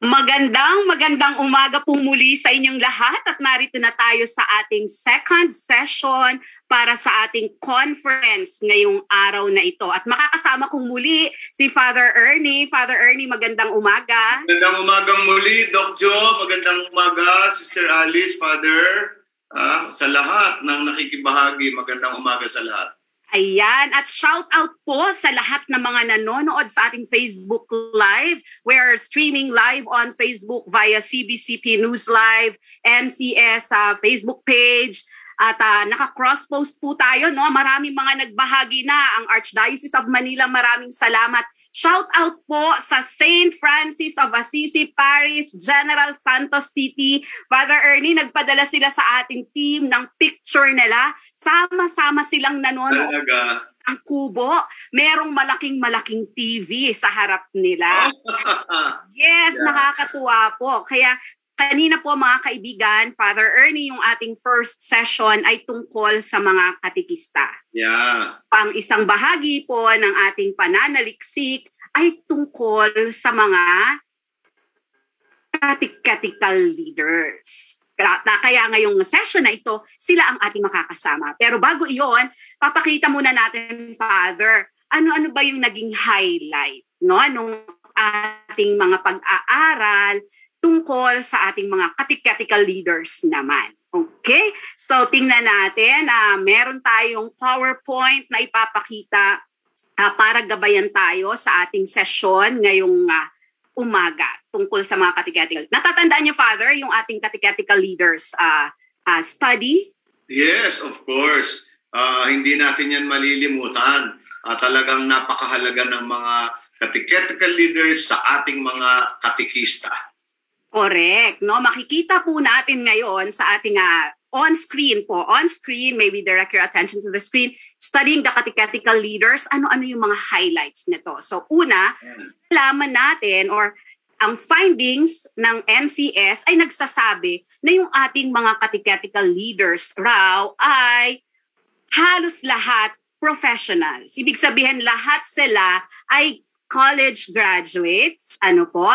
Magandang umaga po muli sa inyong lahat at narito na tayo sa ating second session para sa ating conference ngayong araw na ito. At makakasama kong muli si Father Ernie. Father Ernie, magandang umaga. Magandang umagang muli, Doc Joe. Magandang umaga, Sister Alice, Father. Sa lahat ng nakikibahagi, magandang umaga sa lahat. Ayan, at shout out po sa lahat ng mga nanonood sa ating Facebook Live. We're streaming live on Facebook via CBCP News Live, NCS Facebook page. At naka-cross-post po tayo, no? Maraming mga nagbahagi na. Ang Archdiocese of Manila, maraming salamat. Shout out po sa St. Francis of Assisi Parish, General Santos City. Father Ernie, nagpadala sila sa ating team ng picture nila. Sama-sama silang nanonood ng kubo. Merong malaking TV sa harap nila. Yes, yeah. Nakakatuwa po. Kaya kanina po mga kaibigan, Father Ernie, yung ating first session ay tungkol sa mga katikista. Yeah. Ang isang bahagi po ng ating pananaliksik ay tungkol sa mga catechetical leaders. Kaya ngayong session na ito, sila ang ating makakasama. Pero bago iyon, papakita muna natin, Father, ano-ano ba yung naging highlight, no, nung ating mga pag-aaral tungkol sa ating mga catechetical leaders naman. Okay? So, tingnan natin. Meron tayong PowerPoint na ipapakita para gabayan tayo sa ating session ngayong umaga tungkol sa mga catechetical. Natatandaan niyo, Father, yung ating catechetical leaders study? Yes, of course. Hindi natin yan malilimutan. Talagang napakahalaga ng mga catechetical leaders sa ating mga katekista. Correct. No? Makikita po natin ngayon sa ating on-screen po. On-screen, maybe direct your attention to the screen, studying the catechetical leaders, ano-ano yung mga highlights nito. So una, alaman natin or ang findings ng NCS ay nagsasabi na yung ating mga catechetical leaders raw ay halos lahat professionals. Ibig sabihin lahat sila ay college graduates. Ano po?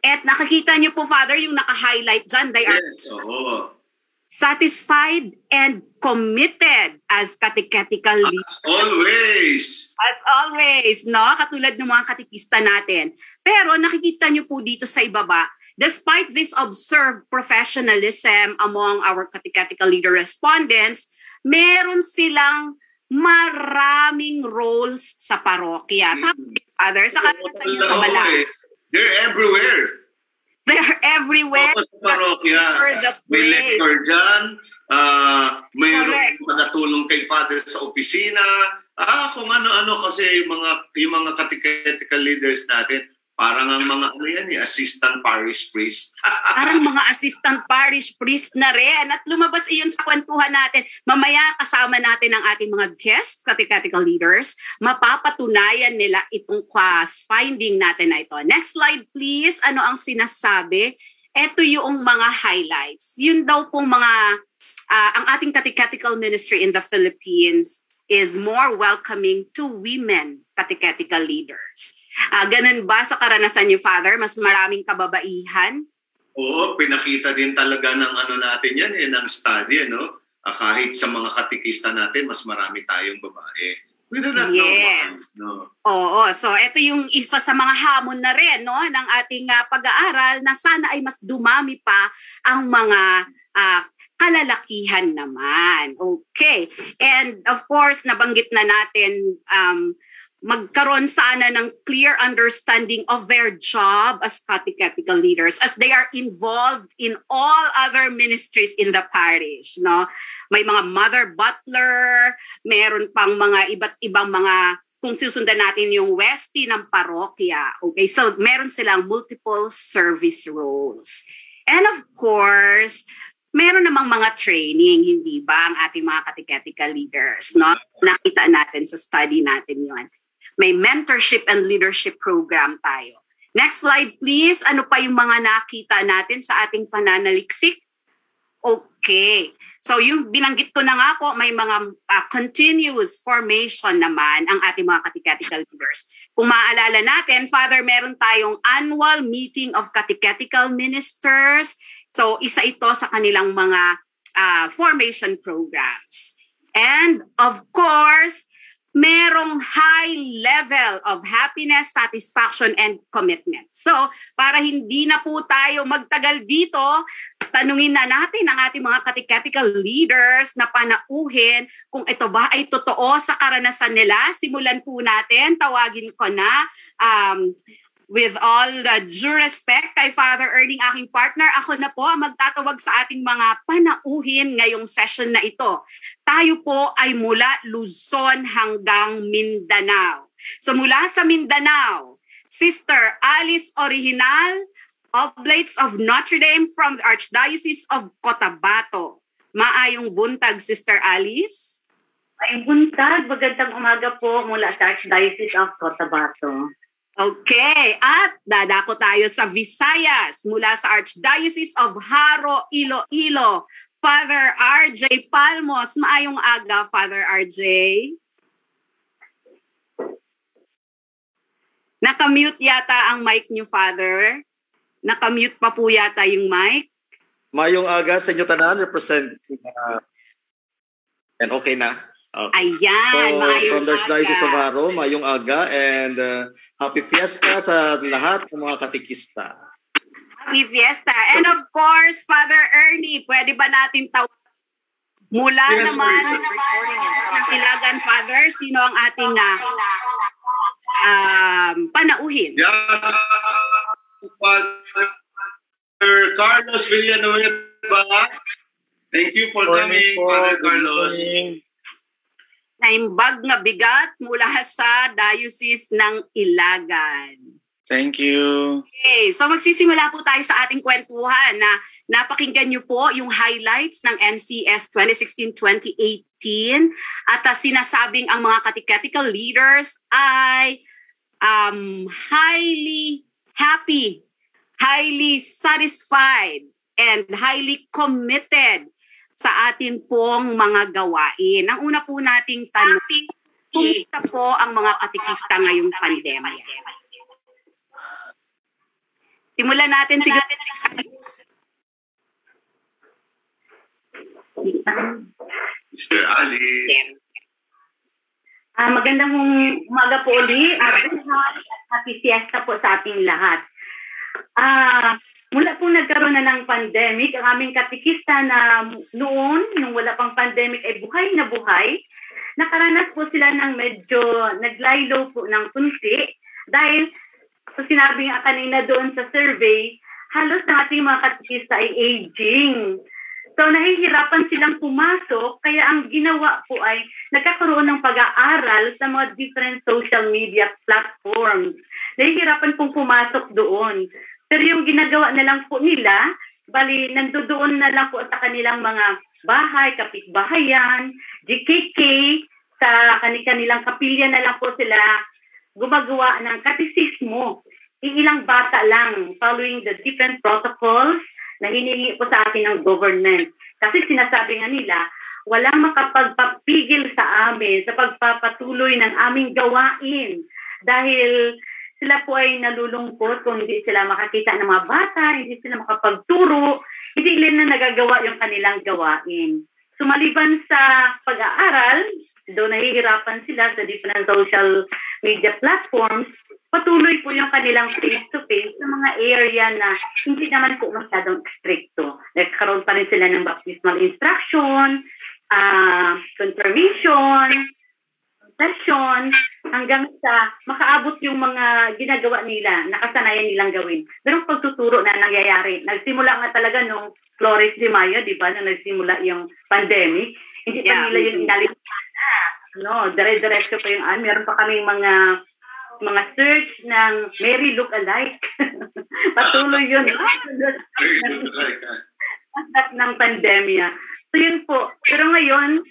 At nakikita niyo po, Father, yung naka-highlight dyan. They are satisfied and committed as catechetical leaders. As always, no? Katulad ng mga katekista natin. Pero nakikita niyo po dito sa ibaba, despite this observed professionalism among our catechetical leader respondents, meron silang maraming roles sa parokya. Father, sa karanasan niyo sa Bala. They're everywhere. They're everywhere. May lecture dyan. Mayroong natulong kay Father sa opisina. Kung ano-ano kasi yung mga catechetical leaders natin, parang ang mga assistant parish priest. Parang mga assistant parish priest na rin. At lumabas iyon sa kwentuhan natin. Mamaya kasama natin ang ating mga guests, catechetical leaders. Mapapatunayan nila itong finding natin na ito. Next slide please. Ano ang sinasabi? Ito yung mga highlights. Yun daw pong ang ating catechetical ministry in the Philippines is more welcoming to women catechetical leaders. Ganun ba sa karanasan niyo, Father? Mas maraming kababaihan? Oo, pinakita din talaga ng natin yan, ng study, kahit sa mga katekista natin, mas marami tayong babae. We do not yes. know. Oo, so ito yung isa sa mga hamon na rin, no, ng ating pag-aaral na sana ay mas dumami pa ang mga kalalakihan naman. Okay. And of course, nabanggit na natin magkaroon sana ng clear understanding of their job as catechetical leaders as they are involved in all other ministries in the parish, no? May mga mother butler, meron pang mga iba't ibang mga, kung susundan natin yung Westie ng parokya. Okay, so meron silang multiple service roles. And of course, meron namang mga training, hindi ba, ang ating mga catechetical leaders, no? Nakita natin sa study natin yon. May mentorship and leadership program tayo. Next slide, please. Ano pa yung mga nakita natin sa ating pananaliksik? Okay. So yung binanggit ko na nga po, may mga continuous formation naman ang ating mga catechetical leaders. Kung maaalala natin, Father, meron tayong annual meeting of catechetical ministers. So isa ito sa kanilang mga formation programs. And of course, merong high level of happiness, satisfaction, and commitment. So, para hindi na po tayo magtagal dito, tanungin na natin ang ating mga catechetical leaders na panauhin kung ito ba ay totoo sa karanasan nila. Simulan po natin, tawagin ko na, with all the due respect kay Father Ernie, aking partner, ako na po ang magtatawag sa ating mga panauhin ngayong session na ito. Tayo po ay mula Luzon hanggang Mindanao. So mula sa Mindanao, Sister Alice Original, Oblates of Notre Dame from the Archdiocese of Cotabato. Maayong buntag, Sister Alice. Maayong buntag, magandang umaga po mula sa Archdiocese of Cotabato. Okay, at dadako tayo sa Visayas mula sa Archdiocese of Haro, Iloilo. Father RJ Palmos, maayong aga, Father RJ. Nakamute yata ang mic niyo, Father. Nakamute pa po yata yung mic. Maayong aga sa inyo tanan, represent and okay na. Okay. Ayan, so, from the Archdiocese of Haro, mayong aga and happy fiesta sa lahat ng mga katekista. Happy fiesta. And of course, Father Ernie, pwede ba natin tawag mula naman ng Ilagan, Father? Sino ang ating panauhin? Yeah. Father Carlos Villanueva. Thank you for coming, Father Carlos. Naimbag nga bigat mula sa Diocese ng Ilagan. Thank you. Okay, so magsisimula po tayo sa ating kwentuhan na napakinggan niyo po yung highlights ng NCS 2016-2018 at sinasabing ang mga catechetical leaders ay highly happy, highly satisfied, and highly committed sa atin pong mga gawain. Ang una po nating tanong, kumusta po ang mga katekista ngayong pandemya? Simulan natin siguro. Mr. Ali. Magandang umaga po ulit. Happy fiesta po sa ating lahat. Mula po nagkaroon na ng pandemic, ang aming katekista na noon, nung wala pang pandemic, ay buhay na buhay. Nakaranas po sila ng medyo naglaylo po ng kunti dahil so sinabi nga kanina doon sa survey, halos ng ating mga katekista ay aging. So nahihirapan silang pumasok, kaya ang ginawa po ay nagkakaroon ng pag-aaral sa mga different social media platforms. Nahihirapan pong pumasok doon. Pero yung ginagawa na lang po nila, bali nandoon na lang po sa kanilang mga bahay, kapitbahayan, GKK, sa kanilang kapilya na lang po sila gumagawa ng katesismo. Ilang bata lang following the different protocols na hinihingi po sa atin ng government. Kasi sinasabi nga nila, walang makapagpapigil sa amin sa pagpapatuloy ng aming gawain dahil sila po ay nalulungkot kung hindi sila makakita ng mga bata, hindi sila makapagturo, hindi nila nagagawa yung kanilang gawain. So maliban sa pag-aaral, doon nahihirapan sila sa different social media platforms, patuloy po yung kanilang face-to-face sa mga area na hindi naman po masyadong stricto. Nagkaroon pa rin sila ng baptismal instruction, confirmation, session, hanggang sa makaabot yung mga ginagawa nila, nakasanayan nilang gawin. Pero pagtuturo na nangyayari, nagsimula nga talaga nung Flores de Mayo, di ba, nung nagsimula yung pandemic, hindi pa nila yung inalipan na. No, dire-diretso pa yung, meron pa kaming mga search ng Mary Look-alike. Patuloy yun. Ng pandemya. So yun po. Pero ngayon,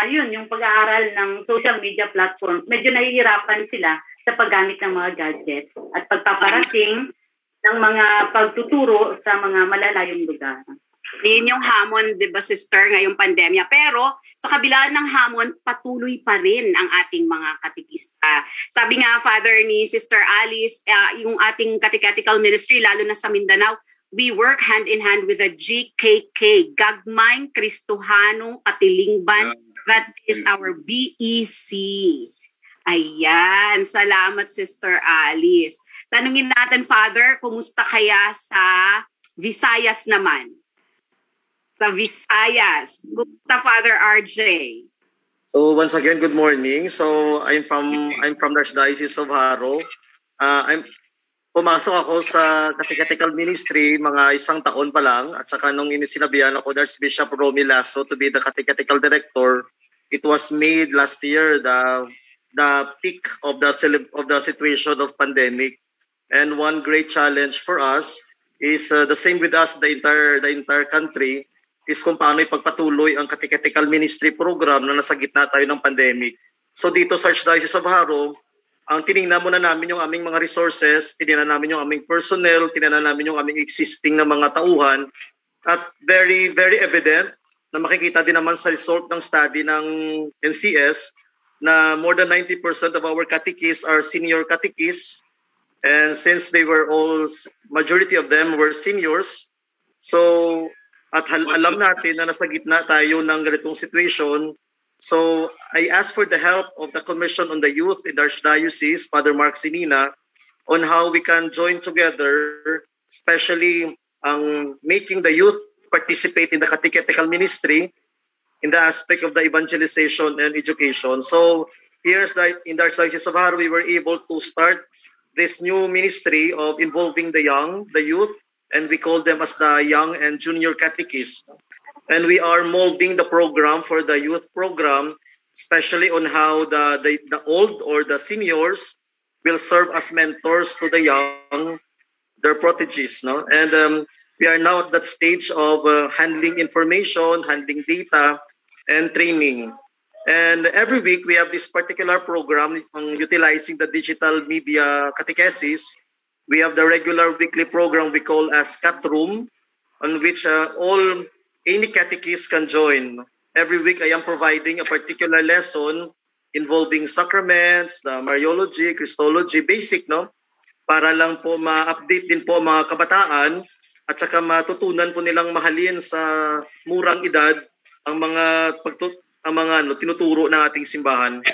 yun, yung pag-aaral ng social media platforms, medyo nahihirapan sila sa paggamit ng mga gadgets at pagpaparating ng mga pagtuturo sa mga malalayong lugar. Yun yung hamon, di ba, sister, ngayong pandemya. Pero sa kabila ng hamon, patuloy pa rin ang ating mga katikista. Sabi nga, Father, ni Sister Alice, yung ating catechetical ministry, lalo na sa Mindanao, we work hand in hand with the GKK, Gagmayng Kristohanong Katilingban. That is our BEC. Ayan. Salamat, Sister Alice. Tanungin natin, Father, kumusta kaya sa Visayas naman? Sa Visayas. Kumusta, Father RJ? So once again, good morning. So I'm from the Archdiocese of Haro. Pumasok ako sa catechetical ministry mga 1 taon pa lang, at saka nung sinabihan ako ni Archbishop Romy Lasso to be the catechetical director, it was made last year the peak of the situation of pandemic. And one great challenge for us is the same with us, the entire country, is kung paano ipagpatuloy ang catechetical ministry program na nasa gitna tayo ng pandemic. So dito sa Archdiocese of Haro, ang tinignan muna namin yung aming mga resources, tinignan namin yung aming personnel, tinignan namin yung aming existing na mga tauhan, at very, very evident na makikita din naman sa result ng study ng NCS na more than 90% of our catechists are senior catechists. And since they were majority of them were seniors, so at alam natin na nasa gitna tayo ng ganitong situation. So I asked for the help of the Commission on the Youth in the Archdiocese, Father Mark Sinina, on how we can join together, especially making the youth participate in the catechetical ministry in the aspect of the evangelization and education. So in the Archdiocese of Haro, we were able to start this new ministry of involving the youth, and we call them as the young and junior catechists. And we are molding the program for the youth program, especially on how the old or the seniors will serve as mentors to the young, their proteges. No? And we are now at that stage of handling information, handling data, and training. And every week we have this particular program utilizing the digital media catechesis. We have the regular weekly program we call as Cat Room, on which any catechist can join. Every week I am providing a particular lesson involving sacraments, the Mariology, Christology, basic, no? Para lang po ma-update din po mga kabataan, at saka matutunan po nilang mahalin sa murang edad ang mga tinuturo ng ating simbahan.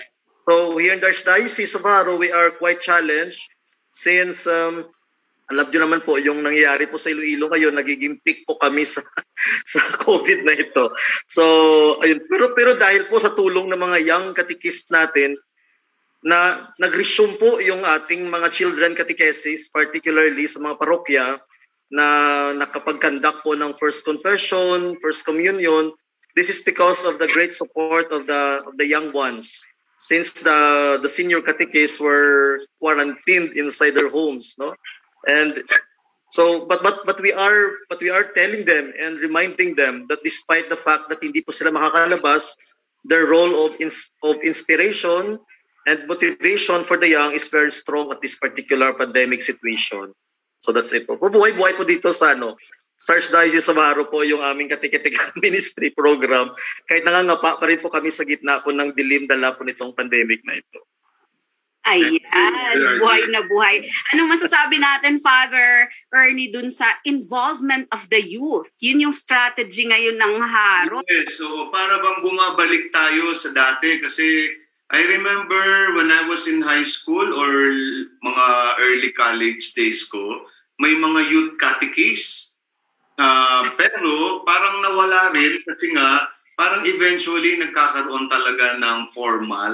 So here in the Archdiocese of Haro, we are quite challenged. Since, alam nyo naman po, yung nangyayari po sa Iloilo ngayon, nagiging peak po kami sa COVID na ito. So, ayun. Pero dahil po sa tulong ng mga young catechist natin, na nag-resume po yung ating mga children catechesis, particularly sa mga parokya, na nakapag-conduct po ng first confession, first communion. This is because of the great support of the young ones. Since the senior catechists were quarantined inside their homes, no, and so but we are telling them and reminding them that despite the fact that hindi po sila makakalabas, their role of inspiration and motivation for the young is very strong at this particular pandemic situation. So that's it po. Buhay-buhay po dito sa Archdiocese of Haro po yung aming catechetical ministry program. Kahit nangangapa pa rin po kami sa gitna po ng dilim dala po nitong pandemic na ito. Ayan, buhay na buhay. Anong masasabi natin, Father Ernie, dun sa involvement of the youth? Yun yung strategy ngayon ng Haro. Yes, so para bang bumabalik tayo sa dati, kasi I remember when I was in high school or mga early college days ko, may mga youth catechists. Pero parang nawala rin kasi nga parang eventually nagkakaroon talaga ng formal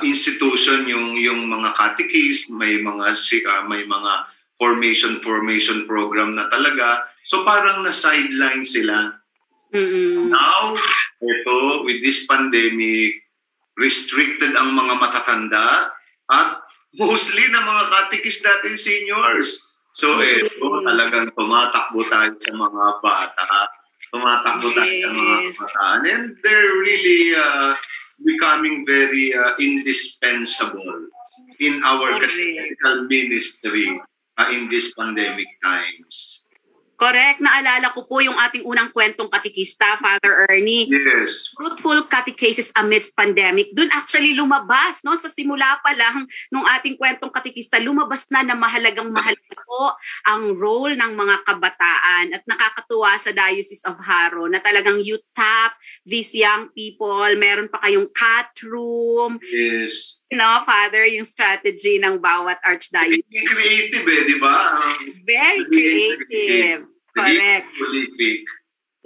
institution yung mga catechists, may mga formation program na talaga, so parang na sideline sila. Now ito with this pandemic, restricted ang mga matatanda at mostly na mga catechists natin seniors. So, talagang tumatakbo tayo sa mga bata. Tumatakbo tayo sa mga kabataan. And they're really becoming very indispensable in our catechetical ministry in these pandemic times. Correct. Naalala ko po yung ating unang kwentong katikista, Father Ernie. Yes. Fruitful catechesis amidst pandemic. Doon actually lumabas, no? Sa simula pa lang nung ating kwentong katikista, lumabas na mahalagang mahalaga po ang role ng mga kabataan. At nakakatuwa sa Diocese of Haro na talagang you tap these young people. Meron pa kayong cat room. Yes. Father, yung strategy ng bawat archdiocese. Creative di ba? Very creative. Correct.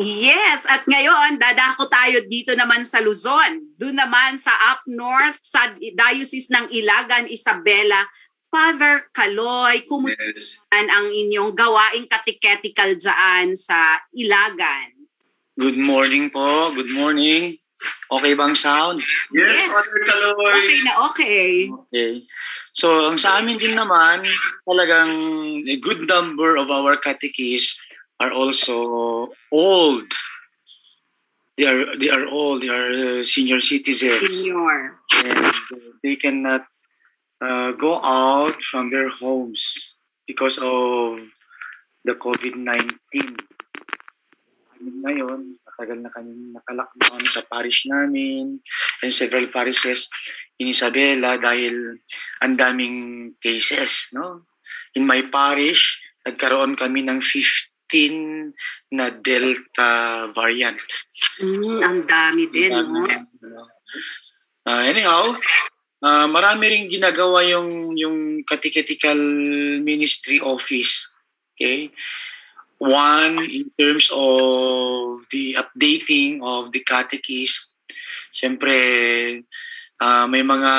Yes, at ngayon, dadako tayo dito naman sa Luzon. Doon naman sa up north, sa Diocese ng Ilagan, Isabela. Father Kaloy, kumusta ang inyong gawaing katiketical dyan sa Ilagan? Good morning po. Good morning. Okay bang sound? Yes, Father Kaloy. Okay na okay. Okay. So, ang sa amin din naman, talagang a good number of our catechists are also old. They are old. They are senior citizens. Senior. And they cannot go out from their homes because of the COVID-19. Ngayon, matagal na kami nakalockdown sa parish namin and several parishes in Isabela dahil ang daming cases, no? In my parish, nagkaroon kami ng 15 na Delta variant. Ang dami din, no? Anyhow, marami ring ginagawa yung catechetical ministry office. Okay? One, in terms of the updating of the catechism, siyempre, may mga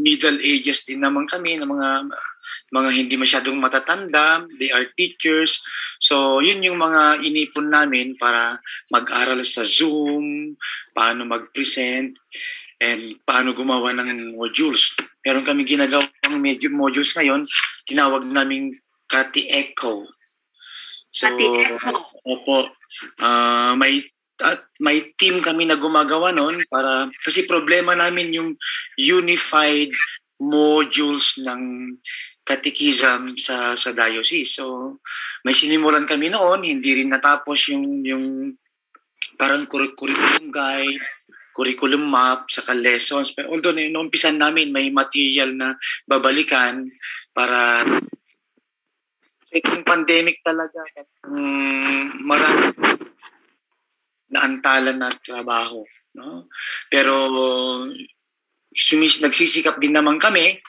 middle ages din naman kami, na mga hindi masyadong matatanda. They are teachers. So, yun yung mga inipon namin para mag-aral sa Zoom, paano mag-present, and paano gumawa ng modules. Meron kami ginagawang modules ngayon, tinawag naming Kati-Echo. So, opo, may team kami na gumagawa noon para, kasi problema namin yung unified modules ng catechism sa diocese. So, may sinimulan kami noon, hindi rin natapos yung parang curriculum guide, curriculum map, saka lessons. Pero although noong namin, may material na babalikan para itong pandemic talaga, marami naantalan na trabaho, no? Pero nagsisikap din naman kami,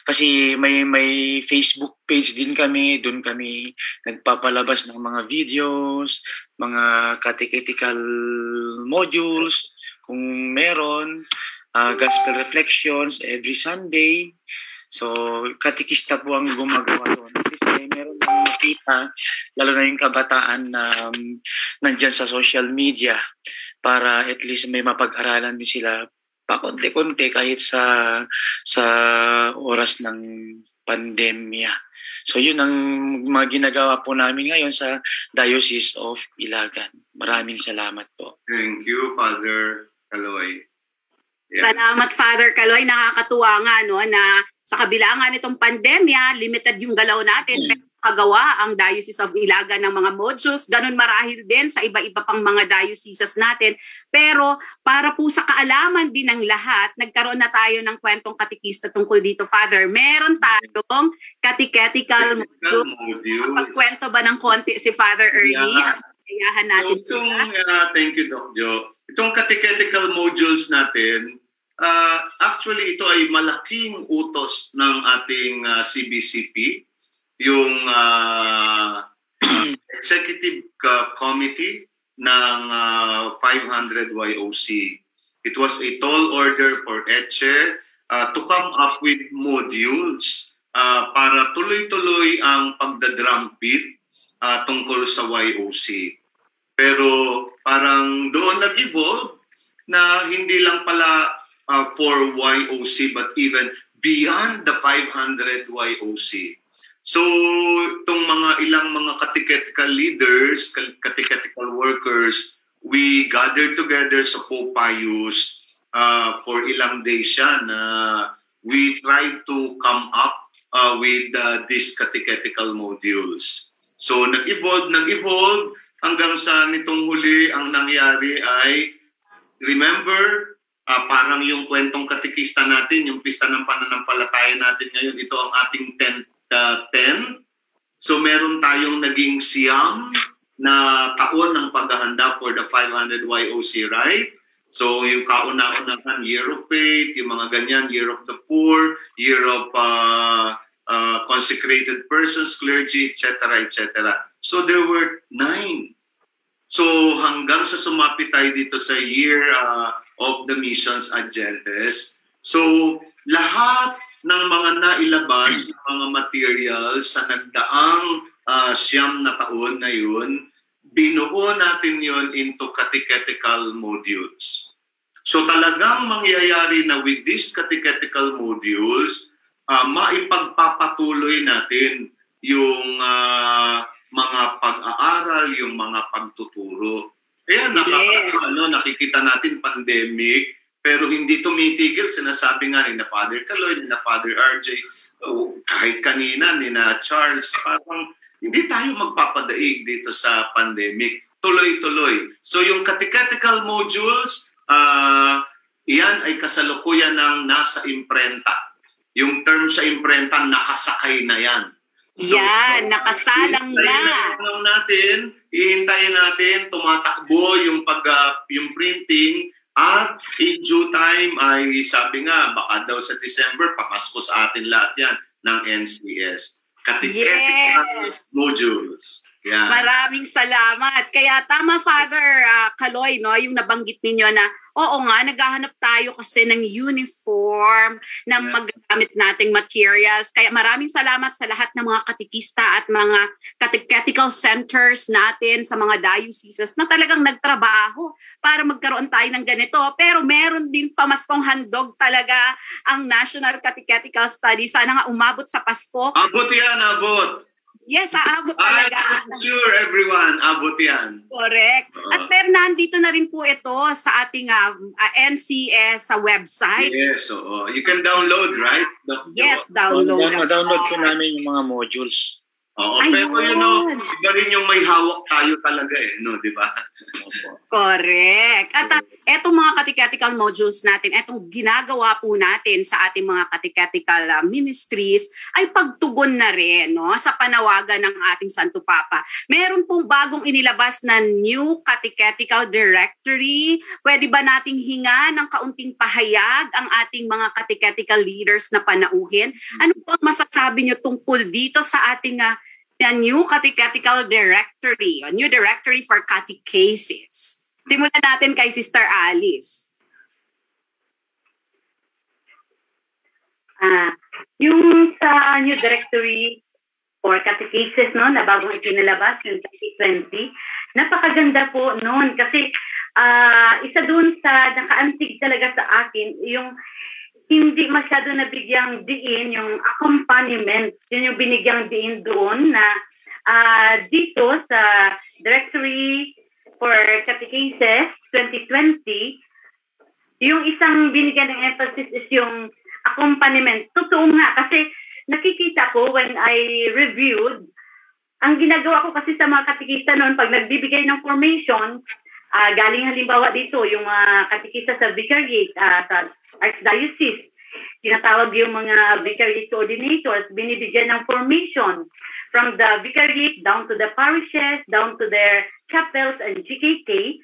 kasi may Facebook page din kami, doon kami nagpapalabas ng mga videos, mga catechetical modules, kung meron, gospel reflections every Sunday. So, katekista po ang gumagawa doon. Kasi meron nang makita, lalo na yung kabataan na nandyan sa social media, para at least may mapag-aralan din sila pakonti-konti kahit sa oras ng pandemya. So, yun ang mga ginagawa po namin ngayon sa Diocese of Ilagan. Maraming salamat po. Thank you, Father Kaloy. Yeah. Salamat, Father Kaloy. Nakakatuwa nga, no, na sa kabila nga nitong pandemya, limited yung galaw natin. Pero kagawa ang Diocese of Ilagan ng mga modules. Ganun marahil din sa iba-iba pang mga dioceses natin. Pero para po sa kaalaman din ng lahat, nagkaroon na tayo ng kwentong katikista tungkol dito, Father. Meron tayong catechetical module. Pagkwento ba ng konti si Father Ernie? Yeah. Kayahan natin sila. Thank you, Doc Jo. Itong catechetical modules natin, actually ito ay malaking utos ng ating CBCP, yung Executive Committee ng 500 YOC. It was a tall order for ECHE to come up with modules para tuloy-tuloy ang pagdadrum beat tungkol sa YOC. Pero parang doon nag-evolve na hindi lang pala for YOC but even beyond the 500 YOC. So, itong ilang mga catechetical leaders, catechetical workers, we gathered together sa Pope Pius for ilang days siya na we tried to come up with these catechetical modules. So nag-evolve hanggang sa nitong huli ang nangyari ay, remember, parang yung kwentong katikista natin, yung pista ng pananampalataya natin ngayon, ito ang ating 10. So meron tayong naging siyam na taon ng paghahanda for the 500 YOC Rite. So yung kauna-unahan, Year of Faith, yung mga ganyan, Year of the Poor, Year of Consecrated Persons, Clergy, etc., etc. So there were 9. So hanggang sa sumapit tayo dito sa Year of the Missions at Gentes. So lahat ng mga nailabas, ng mga materials sa nagdaang siyam na taon na yun, binuo natin yun into catechetical modules. So talagang mangyayari na with these catechetical modules, maipagpapatuloy natin yung mga pag-aaral, yung mga pagtuturo. Kaya nakikita natin pandemic, pero hindi tumitigil. Sinasabi nga ni na Father Caloy, ni na Father RJ, kahit kanina ni na Charles, parang hindi tayo magpapadaig dito sa pandemic. Tuloy-tuloy. So yung catechetical modules, iyan ay kasalukuyan ng nasa imprenta. Yung term sa imprenta, nakasakay na yan. So, nakasalang na. Ihintayin natin, tumatakbo yung printing, at in due time ay sabi nga, baka daw sa December, pamasko sa atin lahat yan ng NCS. Catechetical modules. Yeah. Maraming salamat. Kaya tama, Father Caloy, no, yung nabanggit ninyo na, oo nga, naghahanap tayo kasi ng uniform, ng magagamit nating materials. Kaya maraming salamat sa lahat ng mga katikista at mga catechetical centers natin sa mga dioceses na talagang nagtrabaho para magkaroon tayo ng ganito. Pero meron din pamaskong handog talaga ang National Catechetical Study. Sana nga umabot sa Pasko. Abot yan, abot. Yes, aabot talaga. I'm sure everyone, abot yan. Correct. At pero nandito na rin po ito sa ating NCS sa website. Yes, so you can download, right? Yes, download. Download po namin yung mga modules. Oo, pero iba rin yung may hawak tayo talaga di ba? Correct. At etong mga catechetical modules natin, etong ginagawa po natin sa ating mga catechetical ministries ay pagtugon na rin sa panawagan ng ating Santo Papa. Meron pong bagong inilabas na new catechetical directory. Pwede ba nating hinga ng kaunting pahayag ang ating mga catechetical leaders na panauhin? Ano po ang masasabi nyo tungkol dito sa ating new catechetical directory, a new directory for catechesis? Simulan natin kay Sister Alice. Yung sa new directory for catechesis, na bagong itinalabas, yung 2020, napakaganda po noon kasi isa dun sa nakaantig talaga sa akin, yung hindi masyado nabigyang diin, yung accompaniment, yun yung binigyang diin doon na dito sa Directory for Catechesis 2020, yung isang binigyan ng emphasis is yung accompaniment. Totoo nga, kasi nakikita ko when I reviewed, ang ginagawa ko kasi sa mga katekista noon, pag nagbibigay ng formation, galing halimbawa dito, yung katekista sa Vicariate, sa Archdiocese, tinatawag yung mga Vicariate coordinators, binibigyan ng formation from the Vicariate down to the parishes, down to their chapels and GKK.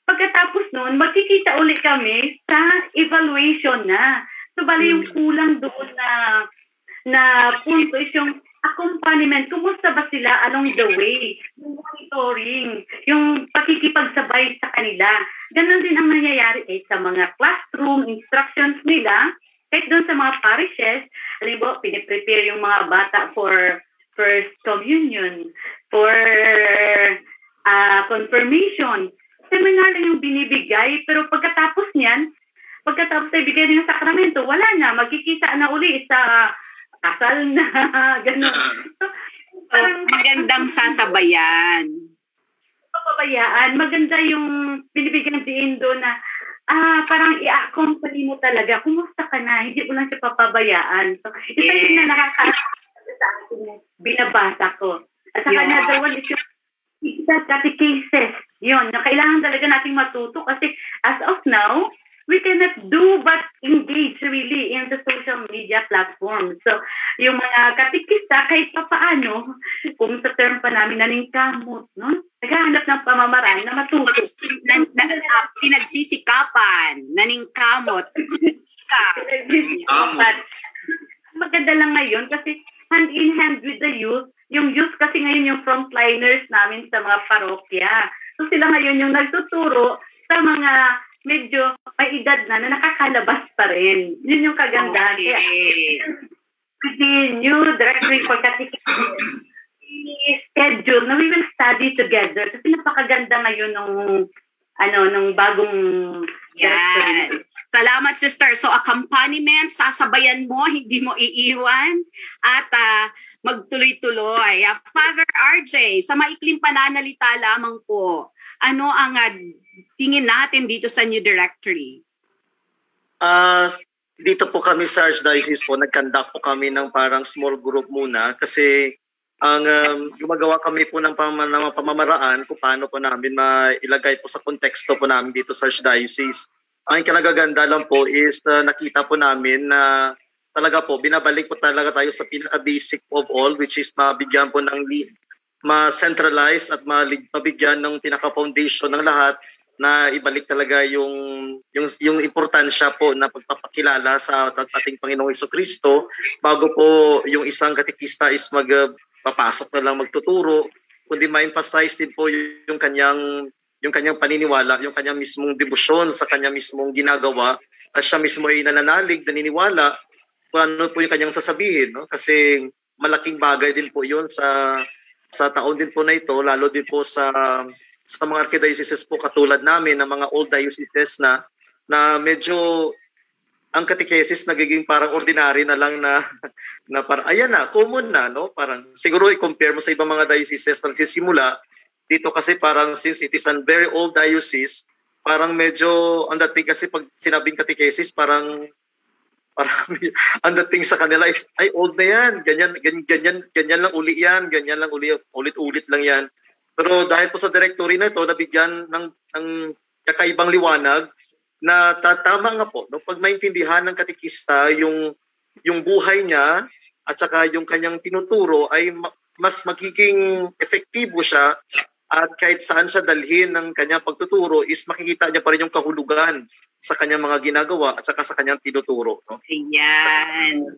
Pagkatapos noon, magkikita ulit kami sa evaluation na. So, bali yung kulang doon na punto is yung accompaniment. Kumusta ba sila along the way? Yung monitoring, yung pakikipagsabay sa kanila. Ganon din ang nangyayari sa mga classroom instructions nila. Kahit doon sa mga parishes, halimbawa, piniprepare yung mga bata for First Communion, for confirmation. Seminar lang yung binibigay, pero pagkatapos niyan, pagkatapos ay bigay ng sakramento, wala na, magkikita na uli sa kasal na, gano'n. So, magandang sasabayan. Papabayaan. Maganda yung binibigyan din doon na parang i-accompany mo talaga. Kumusta ka na? Hindi mo lang siya papabayaan. So, isa yun na nakaka sa akin, binabasa ko. At saka another one is yung catechesis. Yun, na kailangan talaga nating matuto kasi as of now, we cannot do but engage really in the social media platform. So, yung mga katikista, kahit pa paano, kung sa term pa namin naningkamot, no? Naghahanap ng pamamaraan na matuto. Pinagsisikapan, naningkamot. Maganda lang ngayon kasi hand in hand with the youth. Yung youth kasi ngayon yung frontliners namin sa mga parokya. So sila ngayon yung nagtuturo sa mga medyo may edad na nakakalabas pa rin. Yun yung kagandahan. Okay. The new directory for catechism schedule na we will study together kasi napakaganda ngayon nung bagong directory. Salamat, sister. So, accompaniment, sasabayan mo, hindi mo iiwan, at magtuloy-tuloy. Father RJ, sa maikling pananalita lamang po, ano ang tingin natin dito sa new directory? Dito po kami sa Archdiocese po, nag-conduct po kami ng parang small group muna kasi ang gumagawa kami po ng pamamaraan kung paano po namin mailagay po sa konteksto po namin dito sa Archdiocese. Ang kinagaganda lang po is nakita po namin na talaga po, binabalik po talaga tayo sa pinaka-basic of all, which is mabigyan po ng ma-centralize at mabigyan ng pinaka-foundation ng lahat na ibalik talaga yung importansya po na pagpapakilala sa ating Panginoong Jesucristo bago po yung isang katekista is magpapasok na lang magtuturo, kundi ma-emphasize din po yung kanyang paniniwala, yung kanyang mismong debosyon sa kanyang mismong ginagawa, at siya mismo ay nananalig, naniniwala kung ano po yung kanyang sasabihin, no? Kasi malaking bagay din po yun sa taon din po na ito, lalo din po sa mga archdioceses po katulad namin, na mga old dioceses na medyo ang catechesis nagiging parang ordinary na lang na parang ayan na, common na, no? Parang siguro i-compare mo sa ibang mga dioceses na nagsisimula. Dito kasi parang since it is a very old diocese, parang medyo ang dating kasi pag sinabing catechesis, parang ang dating sa kanila is, ay old na yan, ganyan lang uli yan, ganyan lang uli, ulit-ulit lang yan. Pero dahil po sa directory na ito, nabigyan ng kakaibang liwanag na tama nga po, no? Pag maintindihan ng katekista yung buhay niya at saka yung kanyang tinuturo ay mas magiging efektibo siya. At kahit saan siya dalhin ng kanyang pagtuturo is makikita niya pa rin yung kahulugan sa kanyang mga ginagawa at saka sa kanyang tinuturo. No? Ayan.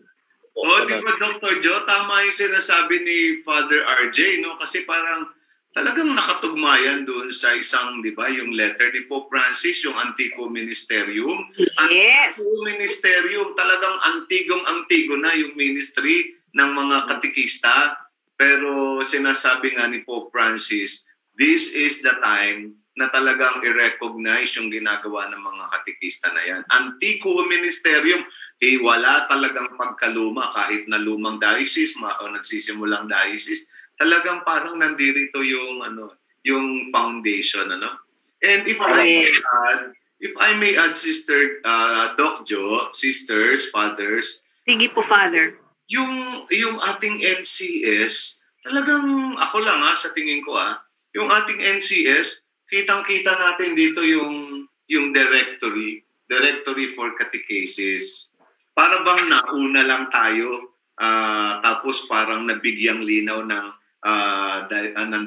Di ba, Dr. Joe, tama yung sinasabi ni Father RJ, no? Kasi parang talagang nakatugmayan doon sa isang, di ba, yung letter ni Pope Francis, yung Antico Ministerium. Yes. Antico Ministerium, talagang antigong-antigo na yung ministry ng mga katekista. Pero sinasabi nga ni Pope Francis, this is the time na talagang i-recognize yung ginagawa ng mga katekista na yan. Antico Ministerium, wala talagang pagkaluma kahit na lumang diocese o nagsisimulang diocese. Talagang parang nandirito yung foundation, ano? And if I may add, Sister Doc Jo, sisters, fathers. Sige po, Father. Yung ating NCS, talagang ako lang sa tingin ko yung ating NCS, kitang-kita natin dito yung directory for catechesis. Para bang nauna lang tayo, tapos parang nabigyang linaw ng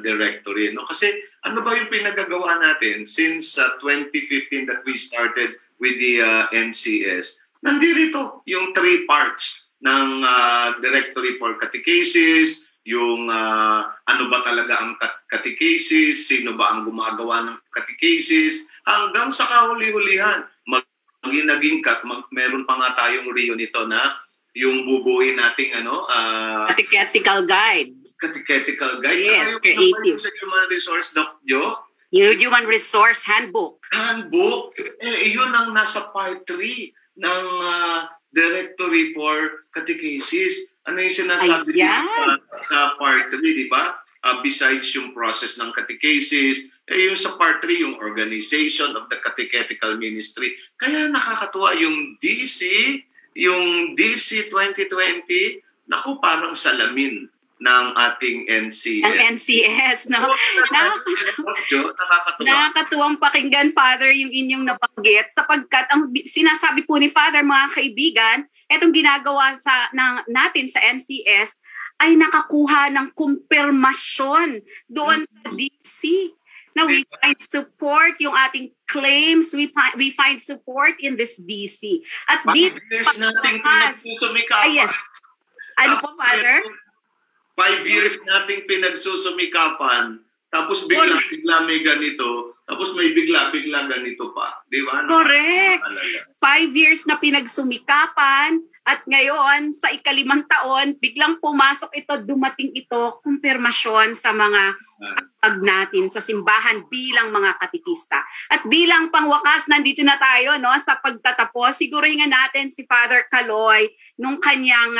directory, no? Kasi ano ba yung pinagagawa natin since 2015 that we started with the NCS? Nandito yung 3 parts ng directory for catechesis, yung ano ba talaga ang catechesis, sino ba ang gumagawa ng catechesis, hanggang sa kahuli-hulihan. Naging meron pa nga tayong Rio nito na yung bubuin nating Catechetical guide. Catechetical guide. Yes, so, creative. Sa human resource, Doc Jo? Human resource handbook. Handbook? Yun ang nasa part 3 ng directory for catechesis. Ano yung sinasabi sa part 3, di ba? Besides yung process ng catechesis, yung sa part 3, yung organization of the catechetical ministry. Kaya nakakatuwa yung DC 2020, naku, parang salamin ng ating NCS. Ang NCS, no? Nakakatuwang pakinggan, Father, yung inyong nabanggit sapagkat ang sinasabi po ni Father, mga kaibigan, etong ginagawa natin sa NCS ay nakakuha ng kumpirmasyon doon sa DC. Now, we find support, yung ating claims, we find support in this DC. At dito, years nating pinagsusumikapan. Yes. Ano po, Father? 5 years nating pinagsusumikapan, tapos bigla may ganito, tapos may bigla ganito pa. Di ba? Correct. 5 years na pinagsumikapan, at ngayon, sa 5th taon, biglang pumasok ito, dumating ito, kumpirmasyon sa mga pag natin sa simbahan bilang mga katikista. At bilang pangwakas, nandito na tayo sa pagtatapos. Siguruhin nga natin si Father Caloy, nung kanyang,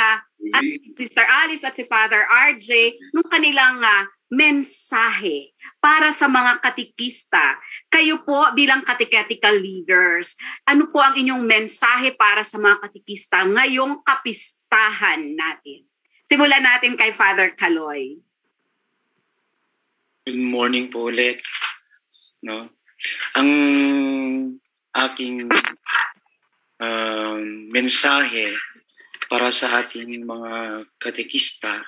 at Sister Alice at si Father RJ, nung kanilang mensahe para sa mga katikista. Kayo po bilang catechetical leaders, ano po ang inyong mensahe para sa mga katikista ngayong kapistahan natin? Simulan natin kay Father Caloy. Good morning po ulit. No? Ang aking mensahe para sa ating mga katekista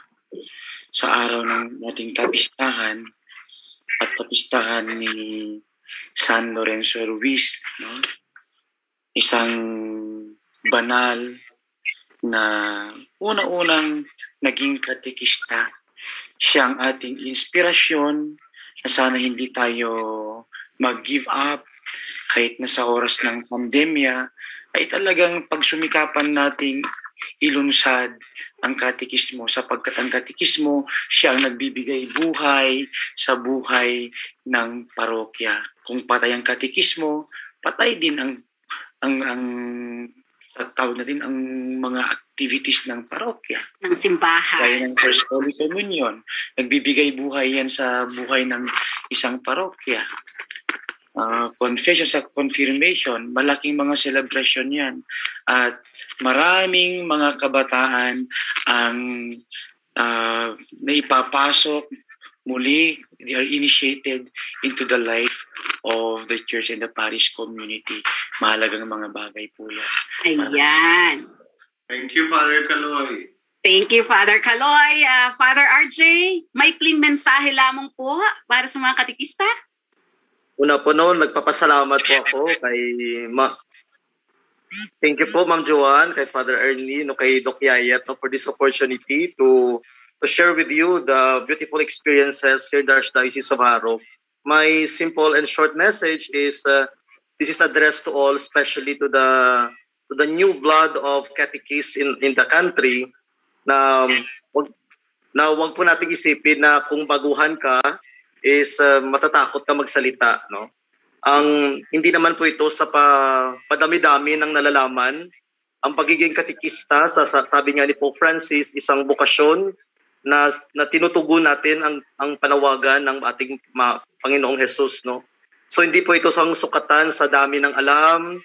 sa araw ng ating kapistahan at kapistahan ni San Lorenzo Ruiz, no? Isang banal na unang naging katekista. Siya ang ating inspirasyon na sana hindi tayo mag-give up kahit na sa oras ng pandemya ay talagang pagsumikapan nating ilunsad ang katekismo sapagkat ang katekismo siya ang nagbibigay buhay sa buhay ng parokya. Kung patay ang katekismo, patay din ang tawag na din ang mga activities ng parokya. Ng simbahan. Kaya ng First Holy Communion. Nagbibigay buhay yan sa buhay ng isang parokya. Confession sa confirmation, malaking mga celebration yan. At maraming mga kabataan ang naipapasok muli, they are initiated into the life of the church and the parish community. Mahalagang mga bagay po yan. Ayan. Thank you, Father Caloy. Thank you, Father Caloy. Father RJ, may clean mensahe lamang po para sa mga katikista? Una po noon, nagpapasalamat po ako kay Thank you po, Ma'am Joanne, kay Father Ernie, kay Doc Yayat, for this opportunity to share with you the beautiful experiences here in the Archdiocese of Haro. My simple and short message is this is addressed to all, especially to the new blood of catechists in the country, na wag po nating isipin na kung baguhan ka is matatakot ka magsalita, no? Hindi naman po ito sa padami-dami ng nalalaman. Ang pagiging katekista, sabi nga ni Pope Francis, isang bokasyon na tinutugon natin ang panawagan ng ating Panginoong Jesus, no? So hindi po ito sang sukatan sa dami ng alam,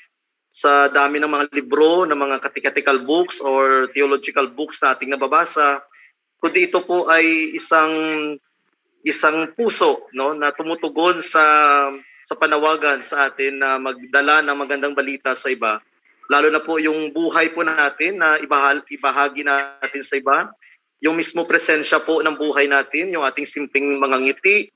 sa dami ng mga libro, ng mga catechetical books or theological books na ating nababasa, kundi ito po ay isang puso, no, na tumutugon sa panawagan sa atin na magdala ng magandang balita sa iba. Lalo na po yung buhay po natin na ibahagi natin sa iba. Yung mismo presensya po ng buhay natin, yung ating simpleng mga ngiti,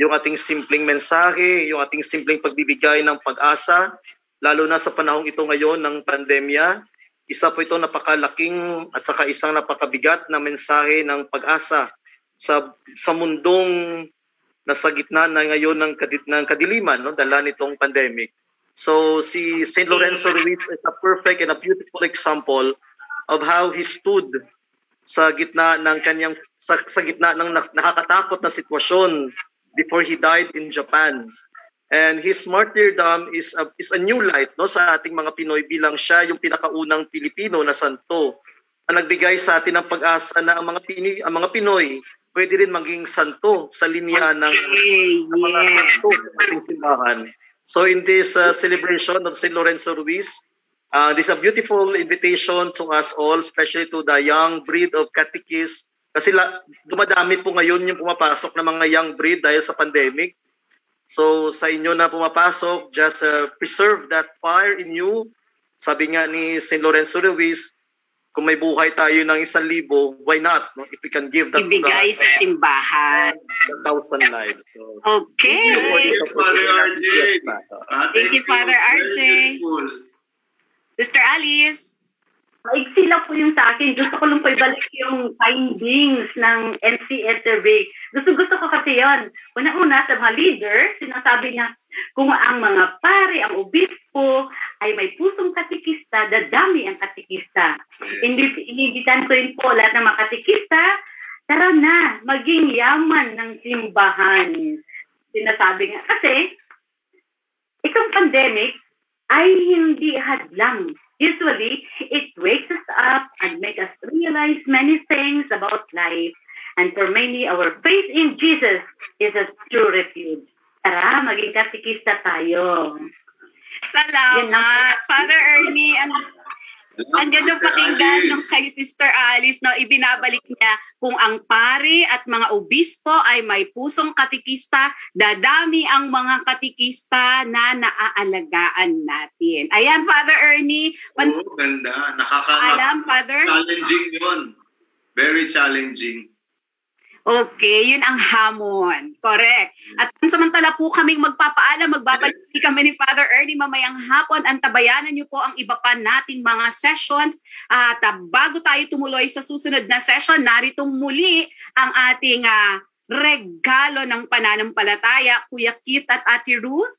yung ating simpleng mensahe, yung ating simpleng pagbibigay ng pag-asa, lalo na sa panahong ito ngayon ng pandemya. Isa po ito napakalaking at saka isang napakabigat na mensahe ng pag-asa sa mundong nasa gitna na ngayon ng kadiliman, no, dala nitong pandemic. So si St. Lorenzo Ruiz is a perfect and a beautiful example of how he stood sa gitna ng nakakatakot na sitwasyon before he died in Japan. And his martyrdom is a new light, no, sa ating mga Pinoy bilang siya yung pinakaunang Pilipino na santo na nagbigay sa atin ng pag-asa na ang mga Pinoy pwede rin maging santo sa linya ng mga santo sa ating simbahan. So in this celebration of St. Lorenzo Ruiz, this is a beautiful invitation to us all, especially to the young breed of catechists Kasi dumadami po ngayon yung pumapasok na mga young breed dahil sa pandemic. So sa inyo na pumapasok, just preserve that fire in you. Sabi nga ni St. Lorenzo Ruiz, kung may buhay tayo ng 1,000, why not? No? If we can give that ibigay sa simbahan. 1,000 lives. So, Okay. Thank you, Father RJ. Thank you, Father RJ. Sister Alice. Maigsi lang po yung sa akin. Gusto ko lang po ibalik yung findings ng NCS survey. Gusto ko kasi yon. Una-una sa mga leader, sinasabi niya, kung ang mga pare, ang obispo, ay may pusong katikista, dadami ang katikista. Inibitan ko rin po lahat ng mga katikista, tara na, maging yaman ng simbahan. Sinasabi nga, kasi, itong pandemic ay hindi hadlang. Usually, it wakes us up and makes us realize many things about life. And for many, our faith in Jesus is a true refuge. Tara, maging katikista tayo. Salamat. Father Ernie, ang ganda pakinggan nung kay Sister Alice, no, ibinabalik niya kung ang pari at mga obispo ay may pusong katikista, dadami ang mga katikista na naaalagaan natin. Ayan, Father Ernie. Ganda. Alam, Father? Challenging yun. Very challenging. Okay, yun ang hamon. Correct. At samantala po kaming magpapaalam, magbabalik kami ni Father Ernie mamayang hapon. Antabayanan niyo po ang iba pa nating mga sessions. At bago tayo tumuloy sa susunod na session, naritong muli ang ating regalo ng pananampalataya, Kuya Keith at Ate Ruth.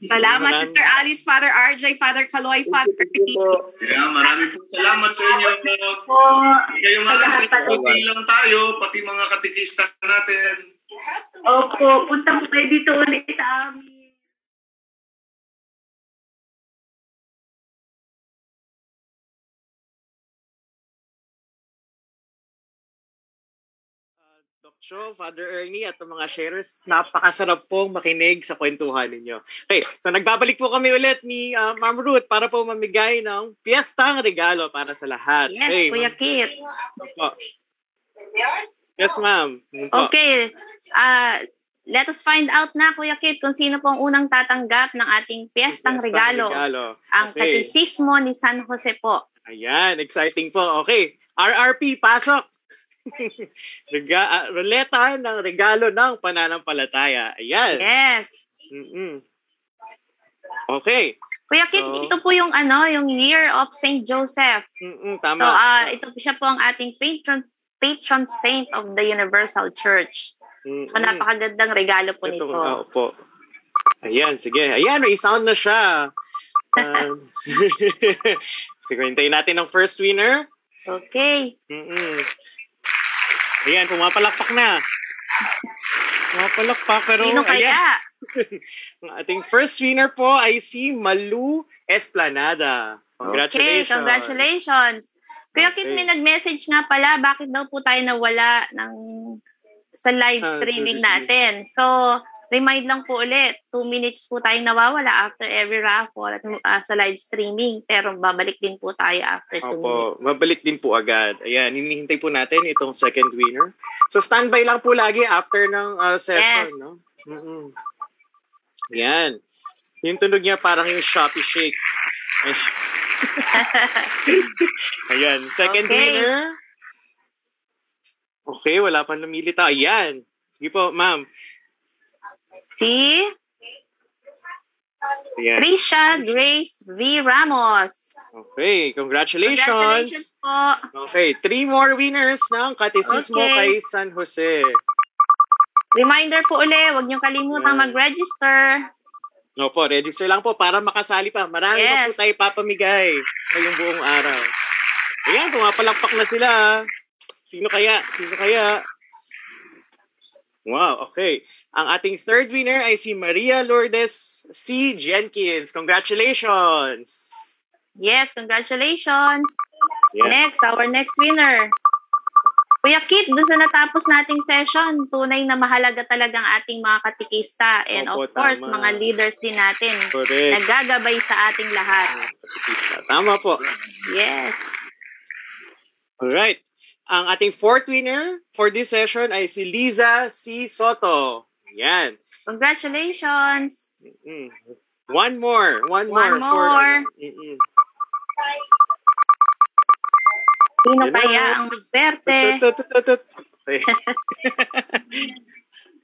Salamat, Sister Alice, Father RJ, Father Kaloy, Father Ernie. Yeah, marami po salamat sa inyo. Kayo mga katikista lang tayo, pati mga katikista natin. Opo, punta mo kayo dito ulit sa amin. Doc, Father Ernie at mga sharers, napakasarap pong makinig sa kwentuhan ninyo. Okay, so nagbabalik po kami ulit ni Ma'am Ruth para po mamigay ng piyestang regalo para sa lahat. Yes, okay, Kuya Kit. Yes, ma'am. Okay, let us find out na, Kuya Kit, kung sino pong unang tatanggap ng ating piyestang regalo. Ang Katisismo ni San Jose po. Ayan, exciting po. Okay, RRP, pasok! Ruleta ng regalo ng pananampalataya. Ayan. Yes. Okay. Kuya Kit, ito po yung yung Year of St. Joseph. Tama. So, ito po siya po ang ating patron saint of the Universal Church. So, napakagandang regalo po nito. Opo. Ayan, sige. Ayan, may sound na siya. Sige, hintayin natin ang first winner. Okay. Ayan, pumapalakpak na. Pumapalakpak, pero sino kaya? Ang ating first winner po ay si Malu Esplanada. Congratulations. Okay, congratulations. Kuya Kit, may nag-message nga pala, bakit daw po tayo nawala sa live streaming natin. So, remind lang po ulit, 2 minutes po tayong nawawala after every raffle at sa live streaming. Pero babalik din po tayo after 2 minutes. Babalik din po agad. Ayan, hinihintay po natin itong second winner. So, standby lang po lagi after ng session. Yes. No? Ayan. Yung tunog niya parang yung Shopee Shake. Ayan, second winner. Okay, wala pang lumilita. Ayan. Sige po, ma'am. Si Trisha Grace V. Ramos. Okay, congratulations. Congratulations po. Okay, 3 more winners ng Katisismo kay San Jose. Reminder po ulit, huwag niyo kalimutang mag-register. Po, register lang po para makasali pa. Marami pa po tayo papamigay ngayong buong araw. Ayan, pumapalakpak na sila. Sino kaya? Wow, okay. Ang ating third winner ay si Maria Lourdes C. Jenkins. Congratulations! Yes, congratulations! Yeah. Our next winner. Kuya Kit, doon sa natapos nating session, tunay na mahalaga talagang ating mga katikista and of course, mga leaders din natin. Correct. Nagagabay sa ating lahat. Tama po. Yes. Alright. Ang ating fourth winner for this session ay si Liza C. Soto. Yan. Congratulations. One more. One more. Sino kaya ang swerte? Ito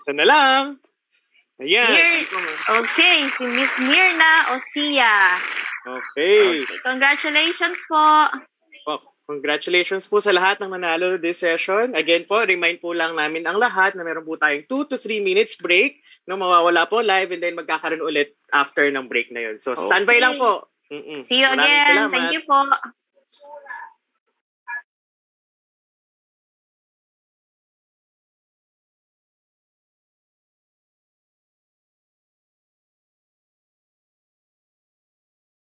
na lang. Ayan. Okay, si Miss Mirna Osia. Okay. Congratulations po. Congratulations po sa lahat ng nanalo this session. Again po, remind po lang namin ang lahat na meron po tayong 2 to 3 minutes break no mawawala po live and then magkakaroon ulit after ng break na yun. So standby lang po. See you again. Thank you po.